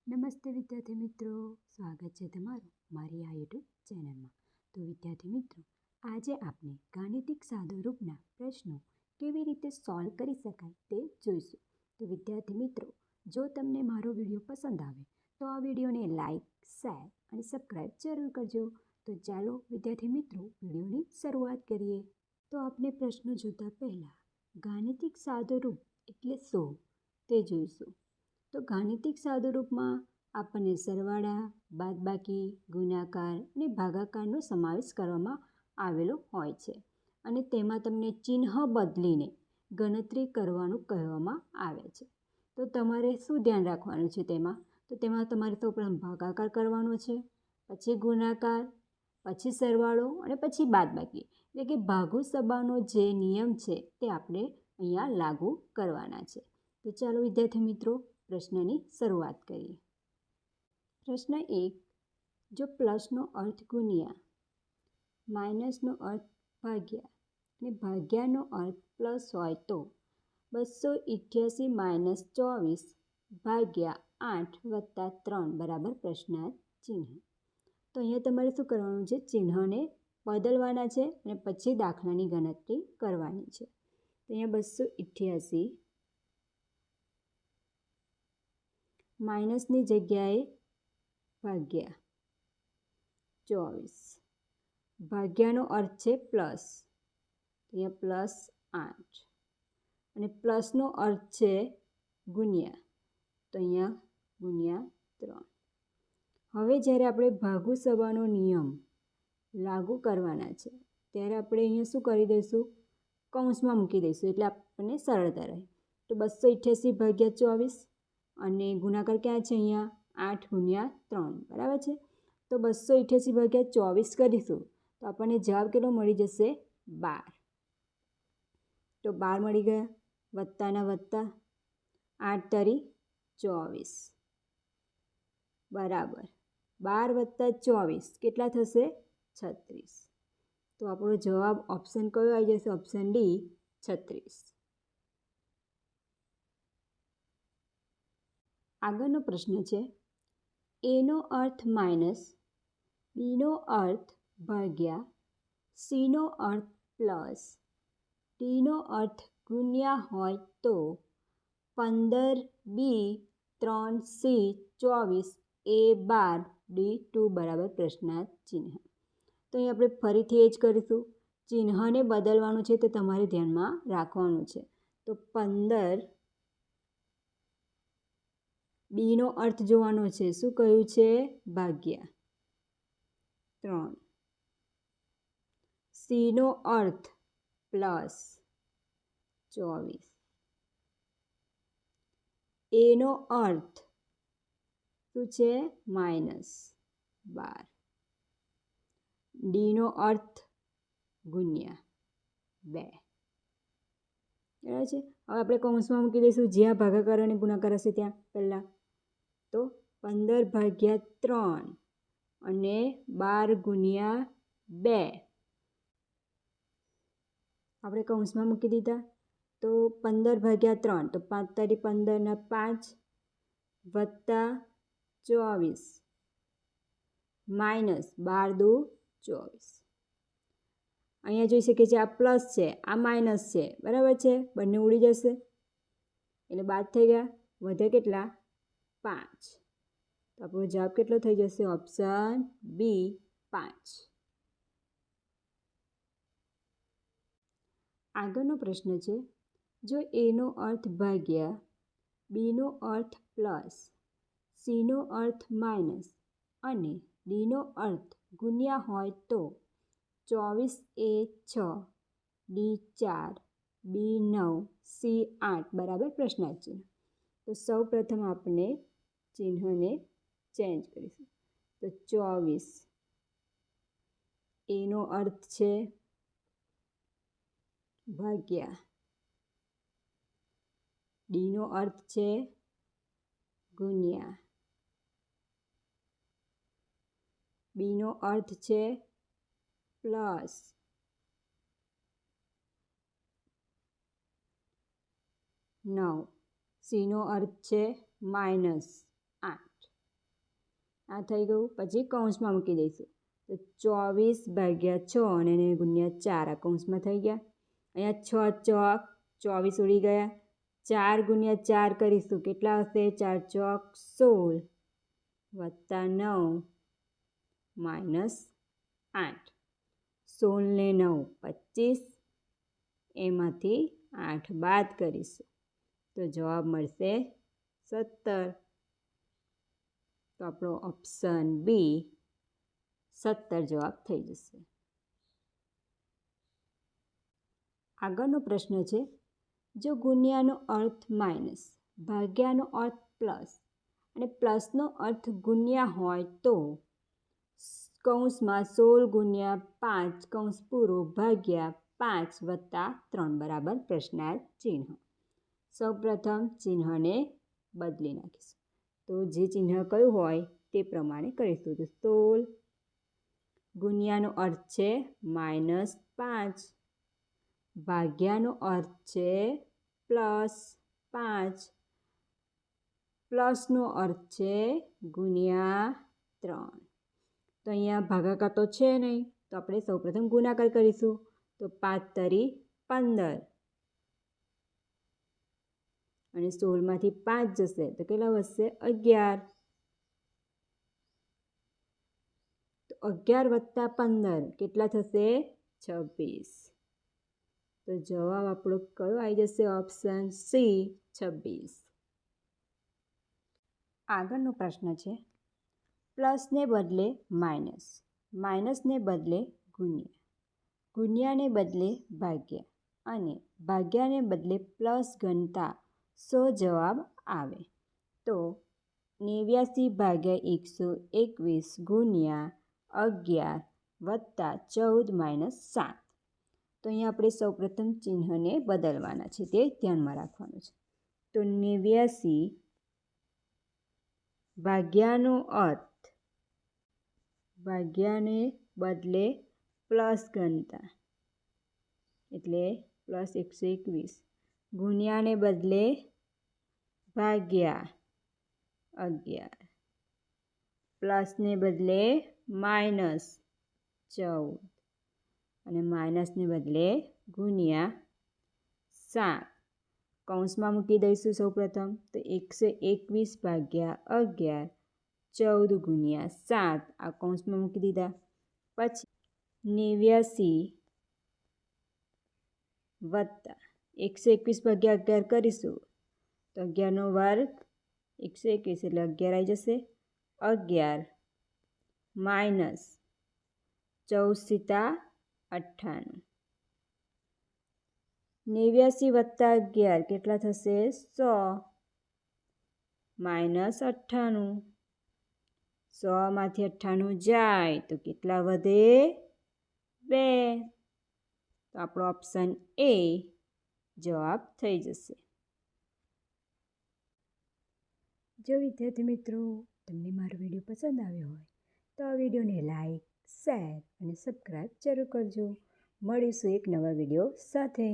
નમસ્તે વિદ્યાર્થી મિત્રો, સ્વાગત છે તમારું મારી આ યુટ્યુબ ચેનલમાં. તો વિદ્યાર્થી મિત્રો, આજે આપણે ગાણિતિક સાદુરૂપના પ્રશ્નો કેવી રીતે સોલ્વ કરી શકાય તે જોઈશું. તો વિદ્યાર્થી મિત્રો, જો તમને મારો વિડીયો પસંદ આવે તો આ વિડીયોને લાઈક, શેર અને સબસ્ક્રાઈબ જરૂર કરજો. તો ચાલો વિદ્યાર્થી મિત્રો, વિડીયોની શરૂઆત કરીએ. તો આપણે પ્રશ્નો જોતા પહેલાં ગાણિતિક સાદુરૂપ એટલે શું તે જોઈશું. તો ગાણિતિક સાદુરૂપમાં આપણને સરવાળા, બાદબાકી, ગુણાકાર અને ભાગાકારનો સમાવેશ કરવામાં આવેલો હોય છે અને તેમાં તમને ચિહ્ન બદલીને ગણતરી કરવાનું કહેવામાં આવે છે. તો તમારે શું ધ્યાન રાખવાનું છે તેમાં તમારે સૌપ્રથમ ભાગાકાર કરવાનો છે, પછી ગુણાકાર, પછી સરવાળો અને પછી બાદબાકી. એટલે કે ભાગુ સરવાળોનો જે નિયમ છે તે આપણે અહીંયા લાગુ કરવાના છે. તો ચાલો વિદ્યાર્થી મિત્રો, પ્રશ્નની શરૂઆત કરીએ. પ્રશ્ન 1. જો પ્લસનો અર્થ ગુણ્યા, માઇનસનો અર્થ ભાગ્યા અને ભાગ્યાનો અર્થ પ્લસ હોય તો 288 - 24 ભાગ્યા 8 વત્તા 3 બરાબર પ્રશ્નાર્થ ચિહ્ન. તો અહીંયા તમારે શું કરવાનું છે? ચિહ્નને બદલવાના છે અને પછી દાખલાની ગણતરી કરવાની છે. તો અહીંયા 288 માઇનસની જગ્યાએ ભાગ્યા 24, ભાગ્યાનો અર્થ છે પ્લસ, અહીંયા પ્લસ 8 અને પ્લસનો અર્થ છે ગુણ્યા, તો અહીંયા ગુણ્યા 3. હવે જ્યારે આપણે ભાગુ સરવાળોનો નિયમ લાગુ કરવાના છે ત્યારે આપણે અહીંયા શું કરી દઈશું? કૌંસમાં મૂકી દઈશું એટલે આપણને સરળતા રહે. તો 288 ભાગ્યા 24 અને ગુણાકાર ક્યાં છે? અહીંયા 8 ગુણ્યા 3 બરાબર છે. તો 288 ભાગ્યા 24 કરીશું તો આપણને જવાબ કેટલો મળી જશે? 12. તો 12 મળી ગયા, વત્તાના વત્તા 8 તરી 24 બરાબર 12 + 24 કેટલા થશે? 36. તો આપણો જવાબ ઓપ્શન કયો આવી જશે? Option D 36. આગળનો પ્રશ્ન છે, એનો અર્થ માઇનસ, બીનો અર્થ ભાગ્યા, સીનો અર્થ પ્લસ, ડીનો અર્થ ગુણ્યા હોય તો 15b 3c 24 a 12 d2 બરાબર પ્રશ્નાર્થ ચિહ્ન. તો અહીં આપણે ફરીથી એ જ કરીશું. ચિહ્નને બદલવાનું છે તે તમારે ધ્યાનમાં રાખવાનું છે. તો 15 બીનો અર્થ જોવાનો છે. શું કહ્યું છે? ભાગ્યા 3. સીનો અર્થ પ્લસ 24. એનો અર્થ શું છે? માઇનસ 12. ડીનો અર્થ ગુણ્યા 2. બરાબર છે. હવે આપણે કૌંસમાં મૂકી દઈશું જ્યાં ભાગાકાર અને ગુણાકાર હશે ત્યાં પહેલાં. તો 15 ભાગ્યા 3 અને 12 ગુણ્યા 2 આપણે કૌંસમાં મૂકી દીધા. તો 15 ભાગ્યા 3 તો 5 તારી 15 ના 5 વત્તા 24 માઇનસ 12 દુ 24. અહીંયા જોઈ શકીએ છીએ આ પ્લસ છે, આ માઇનસ છે, બરાબર છે. બંને ઉડી જશે એટલે બાદ થઈ ગયા, વધે કેટલા? 5. તો આપણો જવાબ કેટલો થઈ જશે? Option B 5. આગળનો પ્રશ્ન છે, જો એનો અર્થ ભાગ્યા, બીનો અર્થ પ્લસ, સીનો અર્થ માઇનસ અને ડીનો અર્થ ગુણ્યા હોય તો 24 a 6 ડી 4 બી 9 સી 8 બરાબર પ્રશ્નાર્થ ચિહ્ન. તો સૌ પ્રથમ આપણે ચિહ્નને ચેન્જ કરીશું. તો 24 એનો અર્થ છે ભાગ્યા, ડીનો અર્થ છે ગુણ્યા, બીનો અર્થ છે પ્લસ, સીનો અર્થ છે -8. આ થઈ ગયું. પછી કૌંસમાં મૂકી દઈશું તો 24/6 અને એને ગુણ્યા 4 આ કૌંસમાં થઈ ગયા. અહીંયા 6 ચોક 24 ઉડી ગયા. 4 ગુણ્યા 4 કરીશું કેટલા હશે? 4 ચોક 16 વત્તા 9 માઇનસ 8. 16 ને 9 25, એમાંથી 8 બાદ કરીશું તો જવાબ મળશે 17. તો આપણો ઓપ્શન બી 17 જવાબ થઈ જશે. આગળનો પ્રશ્ન છે, જો ગુણ્યાનો અર્થ માઇનસ, ભાગ્યાનો અર્થ પ્લસ અને પ્લસનો અર્થ ગુણ્યા હોય તો કૌંસમાં 16 ગુણ્યા 5 કૌંસ પૂરો ભાગ્યા 5 વત્તા 3 બરાબર પ્રશ્નાર્થ ચિહ્ન. સૌપ્રથમ ચિહ્નને બદલી નાખીશું. તો જે ચિહ્ન કયું હોય તે પ્રમાણે કરીશું. તો 16 ગુણ્યાનો અર્થ છે -5, ભાગ્યાનો અર્થ છે +5, પ્લસનો અર્થ છે ગુણ્યા 3. તો અહીંયા ભાગાકાર તો છે નહીં, તો આપણે સૌપ્રથમ ગુણાકાર કરીશું. તો 5 તરી 15 અને 16માંથી 5 જશે તો કેટલા વધશે? 11. તો 11 વત્તા 15 કેટલા થશે? 26. તો જવાબ આપણો કયો આવી જશે? Option C 26. આગળનો પ્રશ્ન છે, પ્લસને બદલે માઇનસ, માઇનસને બદલે ગુણ્યા, ગુણ્યાને બદલે ભાગ્યા અને ભાગ્યાને બદલે પ્લસ ગણતા શો જવાબ આવે? તો 89/121 ગુણ્યા 11 વત્તા 14 - 7. તો અહીંયા આપણે સૌપ્રથમ ચિહ્નને બદલવાના છે, તે ધ્યાનમાં રાખવાનું છે. તો 89 ભાગ્યાનો અર્થ ભાગ્યાને બદલે પ્લસ ગણતા એટલે +121 ગુણ્યાને બદલે ભાગ્યા 11 પ્લસને બદલે -14 અને માઇનસને બદલે ગુણ્યા 7. કૌંસમાં મૂકી દઈશું સૌપ્રથમ. તો 121/11 14 ગુણ્યા 7 આ કૌંસમાં મૂકી દીધા. પછી 89 વત્તા 121/11 કરીશું તો 11નો વર્ગ 121 એટલે 11 આવી જશે. 11 માઇનસ 14 × 7 = 98. 89 વત્તા 11 કેટલા થશે? 100 માઇનસ 98. 100માંથી 98 જાય તો કેટલા વધે? 2. તો આપણો ઓપ્શન એ જવાબ થઈ જશે. જો વિદ્યાર્થી મિત્રો તમને મારો વિડીયો પસંદ આવ્યો હોય તો આ વિડીયોને લાઈક, શેર અને સબસ્ક્રાઈબ જરૂર કરજો. મળીશું એક નવા વિડીયો સાથે.